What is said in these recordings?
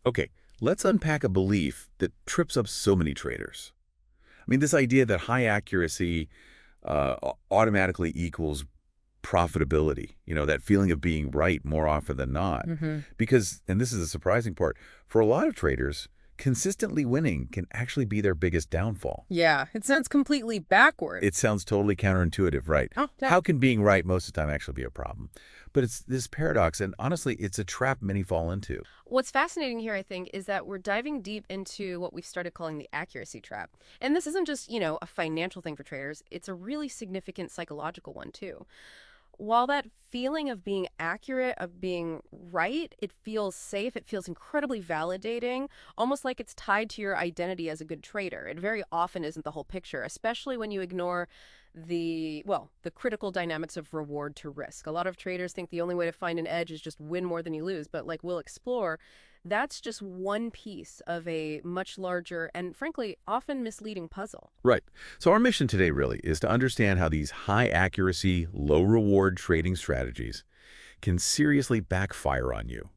Okay, let's unpack a belief that trips up so many traders. I mean, this idea that high accuracy automatically equals profitability, that feeling of being right more often than not. Hmm. Because, and this is the surprising part, for a lot of traders, consistently winning can actually be their biggest downfall. Yeah, it sounds completely backward. It sounds totally counterintuitive, right? Oh, How can being right most of the time actually be a problem? But it's this paradox, and honestly, it's a trap many fall into. What's fascinating here, I think, is that we're diving deep into what we've started calling the accuracy trap. And this isn't just, a financial thing for traders, it's a really significant psychological one, too. While that feeling of being accurate, of being right, it feels safe, it feels incredibly validating, almost like it's tied to your identity as a good trader. It very often isn't the whole picture, especially when you ignore the critical dynamics of reward to risk. A lot of traders think the only way to find an edge is just win more than you lose, but like we'll explore, that's just one piece of a much larger and frankly often misleading puzzle. Right. So our mission today really is to understand how these high accuracy, low reward trading strategies can seriously backfire on you.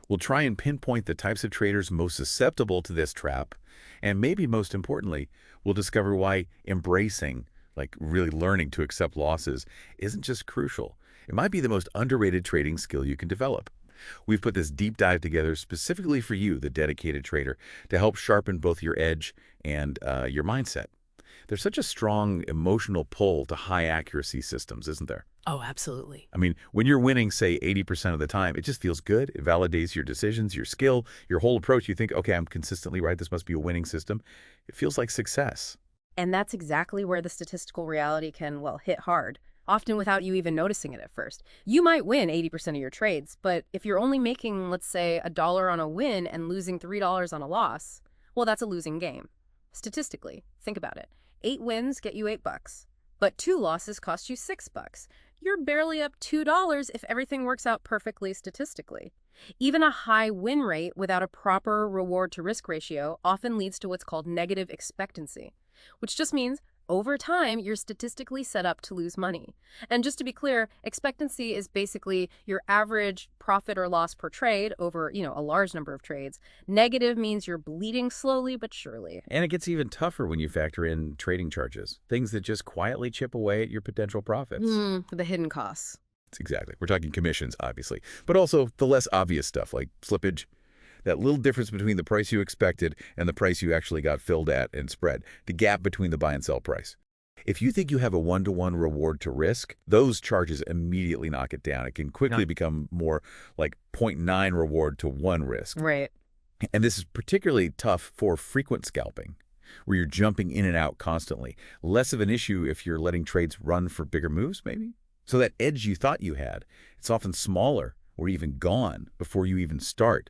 We'll try and pinpoint the types of traders most susceptible to this trap, and maybe most importantly, we'll discover why embracing, like really learning to accept losses, isn't just crucial. It might be the most underrated trading skill you can develop. We've put this deep dive together specifically for you, the dedicated trader, to help sharpen both your edge and your mindset. There's such a strong emotional pull to high accuracy systems, isn't there? Oh, absolutely. I mean, when you're winning, say, 80% of the time, it just feels good. It validates your decisions, your skill, your whole approach. You think, okay, I'm consistently right. This must be a winning system. It feels like success. And that's exactly where the statistical reality can, hit hard, often without you even noticing it at first. You might win 80% of your trades, but if you're only making, let's say, $1 on a win and losing $3 on a loss, well, that's a losing game. Statistically, think about it. 8 wins get you $8, but 2 losses cost you $6. You're barely up $2 if everything works out perfectly statistically. Even a high win rate without a proper reward to risk ratio often leads to what's called negative expectancy, which just means over time, you're statistically set up to lose money. And just to be clear, expectancy is basically your average profit or loss per trade over, a large number of trades. Negative means you're bleeding slowly but surely. And it gets even tougher when you factor in trading charges, things that just quietly chip away at your potential profits. The hidden costs. Exactly. We're talking commissions, obviously, but also the less obvious stuff like slippage, that little difference between the price you expected and the price you actually got filled at and spread, the gap between the buy and sell price. If you think you have a one-to-one reward to risk, those charges immediately knock it down. It can quickly become more like zero point 0.9 reward to 1 risk. Right. And this is particularly tough for frequent scalping, where you're jumping in and out constantly. Less of an issue if you're letting trades run for bigger moves, maybe? So that edge you thought you had, it's often smaller or even gone before you even start,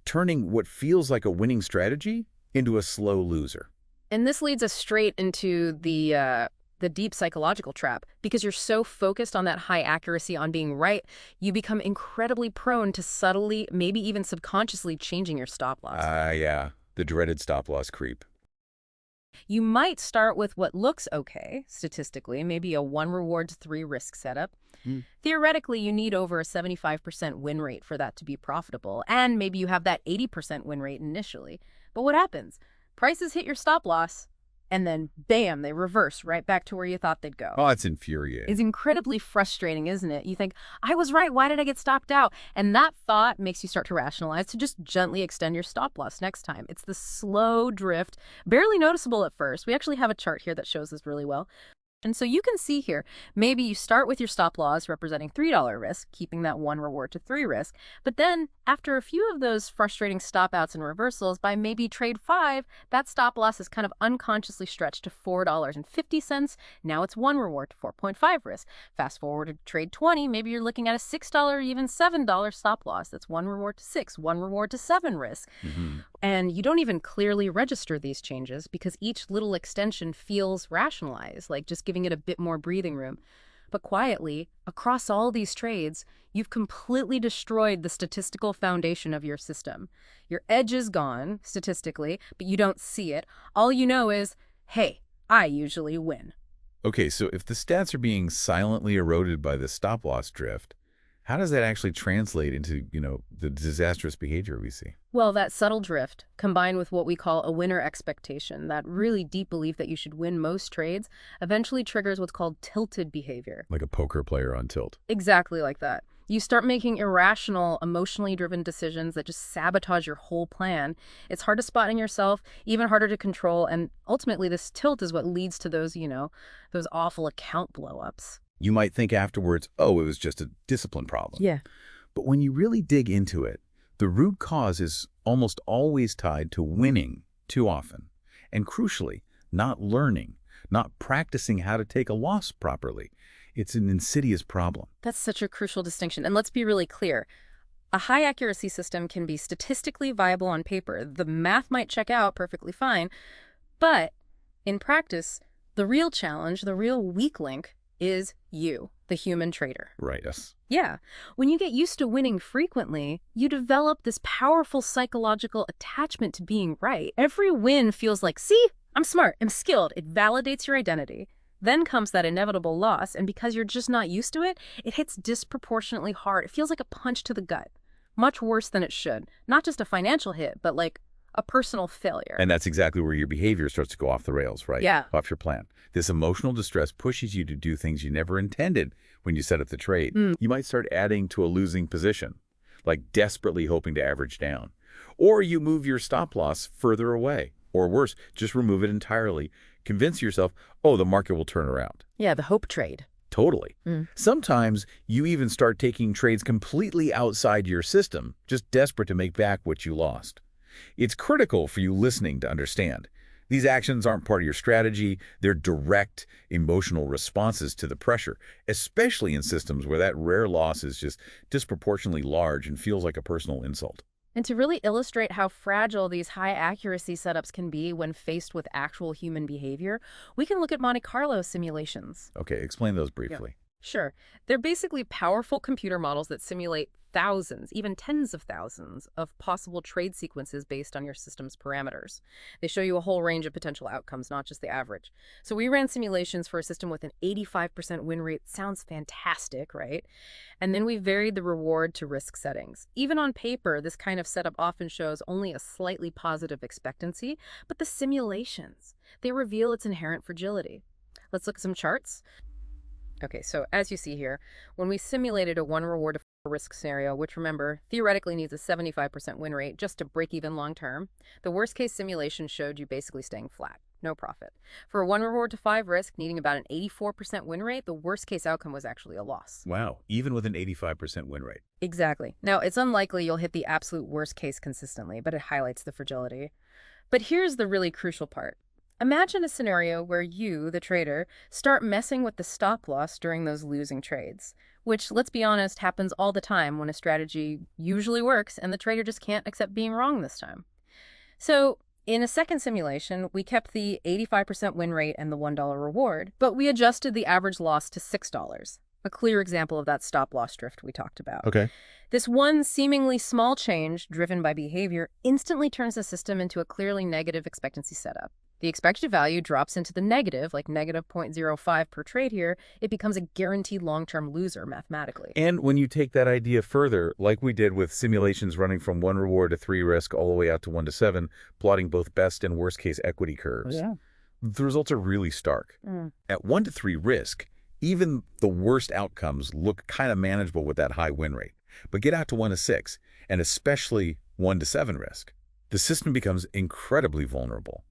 turning what feels like a winning strategy into a slow loser. And this leads us straight into the deep psychological trap. Because you're so focused on that high accuracy, on being right, you become incredibly prone to subtly, maybe even subconsciously changing your stop loss. Yeah, the dreaded stop loss creep. You might start with what looks okay, statistically, maybe a 1 reward to 3 risk setup. Hmm. Theoretically, you need over a 75% win rate for that to be profitable, and maybe you have that 80% win rate initially. But what happens? Prices hit your stop loss, and then bam, they reverse right back to where you thought they'd go. Oh, it's infuriating. It's incredibly frustrating, isn't it? You think, I was right, why did I get stopped out? And that thought makes you start to rationalize to just gently extend your stop loss next time. It's the slow drift, barely noticeable at first. We actually have a chart here that shows this really well. And so you can see here, maybe you start with your stop loss representing $3 risk, keeping that 1 reward to 3 risk. But then after a few of those frustrating stop outs and reversals, by maybe trade 5, that stop loss is kind of unconsciously stretched to $4.50. Now it's 1 reward to 4.5 risk. Fast forward to trade 20, maybe you're looking at a $6 or even $7 stop loss. That's 1 reward to 6, 1 reward to 7 risk. And you don't even clearly register these changes because each little extension feels rationalized, like just giving it a bit more breathing room. But quietly, across all these trades, you've completely destroyed the statistical foundation of your system. Your edge is gone, statistically, but you don't see it. All you know is, hey, I usually win. Okay, so if the stats are being silently eroded by the stop loss drift, How does that actually translate into, the disastrous behavior we see? Well, that subtle drift, combined with what we call a winner expectation, that really deep belief that you should win most trades, eventually triggers what's called tilted behavior. Like a poker player on tilt. Exactly like that. You start making irrational, emotionally driven decisions that just sabotage your whole plan. It's hard to spot in yourself, even harder to control, and ultimately this tilt is what leads to those awful account blow-ups. You might think afterwards, oh, it was just a discipline problem. Yeah. But when you really dig into it, the root cause is almost always tied to winning too often. And crucially, not learning, not practicing how to take a loss properly. It's an insidious problem. That's such a crucial distinction. And let's be really clear. A high accuracy system can be statistically viable on paper. The math might check out perfectly fine. But in practice, the real challenge, the real weak link, is you, the human trader. Right, yes. Yeah. When you get used to winning frequently, you develop this powerful psychological attachment to being right. Every win feels like, see, I'm smart, I'm skilled. It validates your identity. Then comes that inevitable loss, and because you're just not used to it, it hits disproportionately hard. It feels like a punch to the gut. Much worse than it should. Not just a financial hit, but like a personal failure. And that's exactly where your behavior starts to go off the rails, right? Yeah. Off your plan. This emotional distress pushes you to do things you never intended when you set up the trade. You might start adding to a losing position, like desperately hoping to average down. Or you move your stop loss further away. Or worse, just remove it entirely. Convince yourself, oh, the market will turn around. Yeah, the hope trade. Totally. Sometimes you even start taking trades completely outside your system, just desperate to make back what you lost. It's critical for you listening to understand. These actions aren't part of your strategy. They're direct emotional responses to the pressure, especially in systems where that rare loss is just disproportionately large and feels like a personal insult. And to really illustrate how fragile these high accuracy setups can be when faced with actual human behavior, we can look at Monte Carlo simulations. Okay, explain those briefly. Sure. They're basically powerful computer models that simulate thousands, even tens of thousands, of possible trade sequences based on your system's parameters. They show you a whole range of potential outcomes, not just the average. So we ran simulations for a system with an 85% win rate. Sounds fantastic, right? And then we varied the reward to risk settings. Even on paper, this kind of setup often shows only a slightly positive expectancy, but the simulations, they reveal its inherent fragility. Let's look at some charts. Okay, so as you see here, when we simulated a one reward to risk scenario, which remember, theoretically needs a 75% win rate just to break even long term, the worst case simulation showed you basically staying flat, no profit. For a one reward to 5 risk needing about an 84% win rate, the worst case outcome was actually a loss. Wow, even with an 85% win rate. Exactly. Now, it's unlikely you'll hit the absolute worst case consistently, but it highlights the fragility. But here's the really crucial part. Imagine a scenario where you, the trader, start messing with the stop loss during those losing trades, which, let's be honest, happens all the time when a strategy usually works and the trader just can't accept being wrong this time. So in a second simulation, we kept the 85% win rate and the $1 reward, but we adjusted the average loss to $6. A clear example of that stop loss drift we talked about. Okay. This one seemingly small change driven by behavior instantly turns the system into a clearly negative expectancy setup. The expected value drops into the negative, like negative 0.05 per trade here. It becomes a guaranteed long-term loser mathematically. And when you take that idea further, like we did with simulations running from 1 reward to 3 risk all the way out to 1 to 7, plotting both best and worst case equity curves, the results are really stark. At 1 to 3 risk, even the worst outcomes look kind of manageable with that high win rate. But get out to 1 to 6, and especially 1 to 7 risk, the system becomes incredibly vulnerable.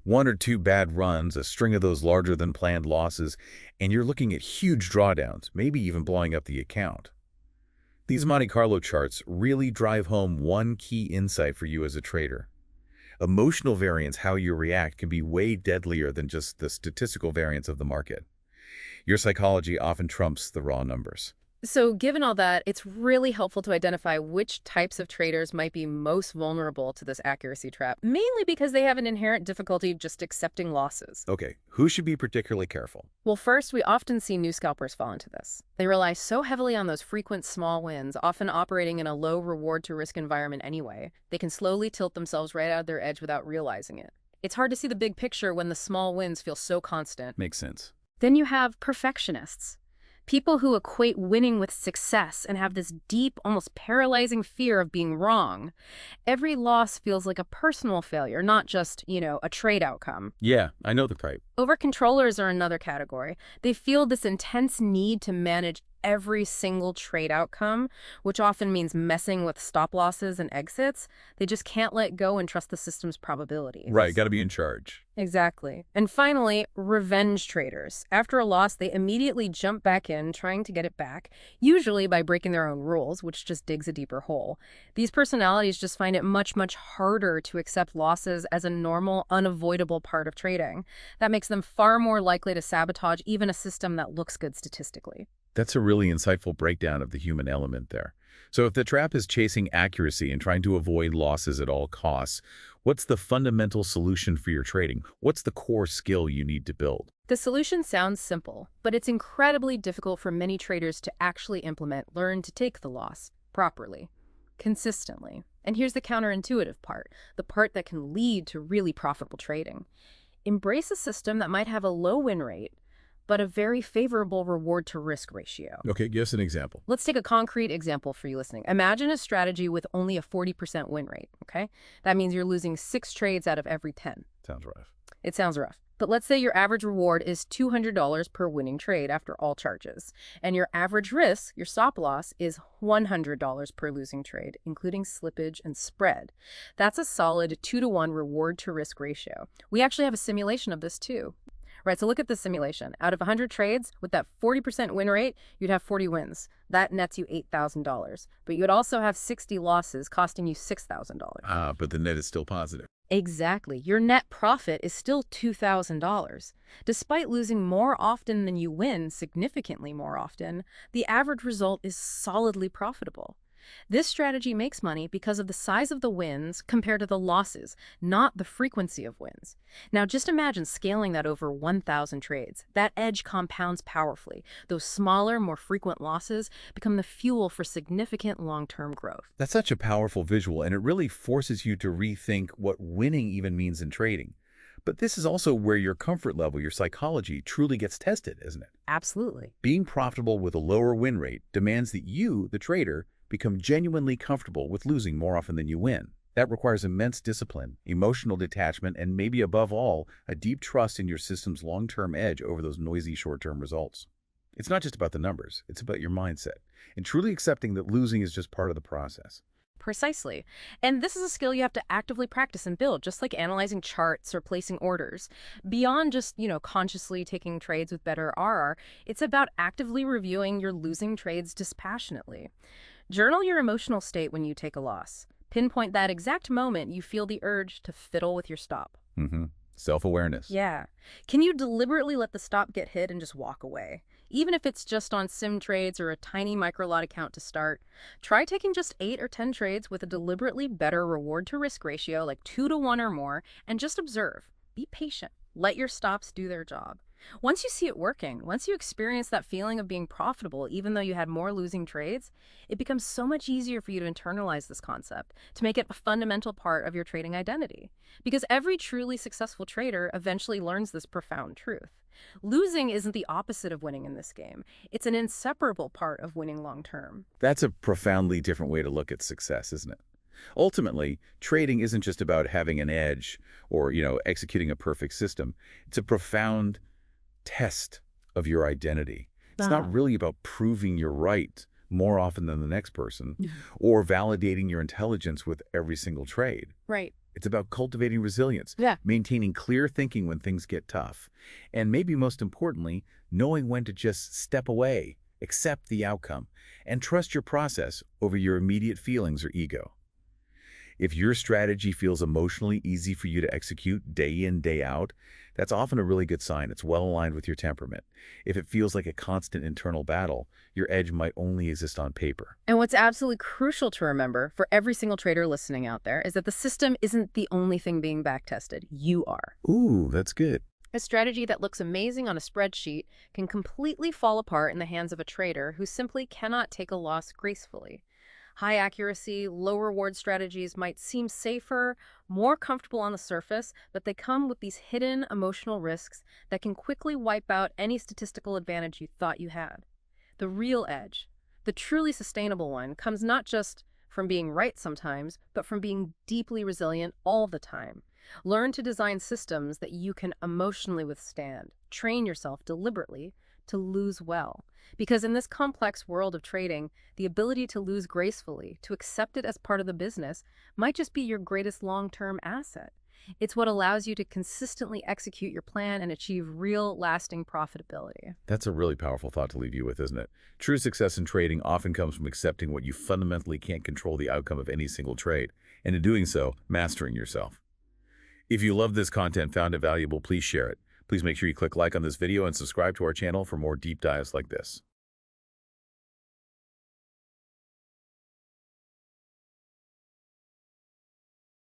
1 or 2 bad runs, a string of those larger than planned losses, and you're looking at huge drawdowns, maybe even blowing up the account. These Monte Carlo charts really drive home one key insight for you as a trader. Emotional variance, how you react, can be way deadlier than just the statistical variance of the market. Your psychology often trumps the raw numbers. So given all that, it's really helpful to identify which types of traders might be most vulnerable to this accuracy trap, mainly because they have an inherent difficulty just accepting losses. Okay, who should be particularly careful? Well, first, we often see new scalpers fall into this. They rely so heavily on those frequent small wins, often operating in a low reward to risk environment anyway. They can slowly tilt themselves right out of their edge without realizing it. It's hard to see the big picture when the small wins feel so constant. Makes sense. Then you have perfectionists. People who equate winning with success and have this deep, almost paralyzing fear of being wrong. Every loss feels like a personal failure, not just, a trade outcome. Yeah, I know the type. Over-controllers are another category. They feel this intense need to manage every single trade outcome, which often means messing with stop losses and exits. They just can't let go and trust the system's probabilities. Right, got to be in charge. Exactly. And finally, revenge traders. After a loss, they immediately jump back in, trying to get it back, usually by breaking their own rules, which just digs a deeper hole. These personalities just find it much, much harder to accept losses as a normal, unavoidable part of trading. That makes them far more likely to sabotage even a system that looks good statistically. That's a really insightful breakdown of the human element there. So if the trap is chasing accuracy and trying to avoid losses at all costs, what's the fundamental solution for your trading? What's the core skill you need to build? The solution sounds simple, but it's incredibly difficult for many traders to actually implement. Learn to take the loss properly, consistently. And here's the counterintuitive part, the part that can lead to really profitable trading. Embrace a system that might have a low win rate, but a very favorable reward-to-risk ratio. Okay, give us an example. Let's take a concrete example for you listening. Imagine a strategy with only a 40% win rate, okay? That means you're losing 6 trades out of every 10. Sounds rough. It sounds rough. But let's say your average reward is $200 per winning trade after all charges. And your average risk, your stop loss, is $100 per losing trade, including slippage and spread. That's a solid 2-to-1 reward-to-risk ratio. We actually have a simulation of this too. Right, so look at this simulation. Out of 100 trades, with that 40% win rate, you'd have 40 wins. That nets you $8,000. But you'd also have 60 losses, costing you $6,000. But the net is still positive. Exactly. Your net profit is still $2,000. Despite losing more often than you win, significantly more often, the average result is solidly profitable. This strategy makes money because of the size of the wins compared to the losses, not the frequency of wins. Now just imagine scaling that over 1,000 trades. That edge compounds powerfully. Those smaller, more frequent losses become the fuel for significant long-term growth. That's such a powerful visual, and it really forces you to rethink what winning even means in trading. But this is also where your comfort level, your psychology, truly gets tested, isn't it? Absolutely. Being profitable with a lower win rate demands that you, the trader, become genuinely comfortable with losing more often than you win. That requires immense discipline, emotional detachment, and maybe above all, a deep trust in your system's long-term edge over those noisy short-term results. It's not just about the numbers, it's about your mindset, and truly accepting that losing is just part of the process. Precisely. And this is a skill you have to actively practice and build, just like analyzing charts or placing orders. Beyond just, consciously taking trades with better RR, it's about actively reviewing your losing trades dispassionately. Journal your emotional state when you take a loss. Pinpoint that exact moment you feel the urge to fiddle with your stop. Self-awareness. Yeah. Can you deliberately let the stop get hit and just walk away? Even if it's just on sim trades or a tiny micro lot account to start, try taking just 8 or 10 trades with a deliberately better reward-to-risk ratio, like 2-to-1 or more, and just observe. Be patient. Let your stops do their job. Once you see it working, once you experience that feeling of being profitable, even though you had more losing trades, it becomes so much easier for you to internalize this concept, to make it a fundamental part of your trading identity. Because every truly successful trader eventually learns this profound truth. Losing isn't the opposite of winning in this game. It's an inseparable part of winning long term. That's a profoundly different way to look at success, isn't it? Ultimately, trading isn't just about having an edge or, executing a perfect system. It's a profound test of your identity. It's not really about proving you're right more often than the next person or validating your intelligence with every single trade. Right. It's about cultivating resilience, Yeah. maintaining clear thinking when things get tough, and maybe most importantly, knowing when to just step away, accept the outcome, and trust your process over your immediate feelings or ego. If your strategy feels emotionally easy for you to execute day in, day out, that's often a really good sign. It's well aligned with your temperament. If it feels like a constant internal battle, your edge might only exist on paper. And what's absolutely crucial to remember for every single trader listening out there is that the system isn't the only thing being backtested. You are. Ooh, that's good. A strategy that looks amazing on a spreadsheet can completely fall apart in the hands of a trader who simply cannot take a loss gracefully. High accuracy, low reward strategies might seem safer, more comfortable on the surface, but they come with these hidden emotional risks that can quickly wipe out any statistical advantage you thought you had. The real edge, the truly sustainable one, comes not just from being right sometimes, but from being deeply resilient all the time. Learn to design systems that you can emotionally withstand. Train yourself deliberately to lose well. Because in this complex world of trading, the ability to lose gracefully, to accept it as part of the business, might just be your greatest long-term asset. It's what allows you to consistently execute your plan and achieve real, lasting profitability. That's a really powerful thought to leave you with, isn't it? True success in trading often comes from accepting what you fundamentally can't control the outcome of any single trade, and in doing so, mastering yourself. If you love this content, found it valuable, please share it. Please make sure you click like on this video and subscribe to our channel for more deep dives like this.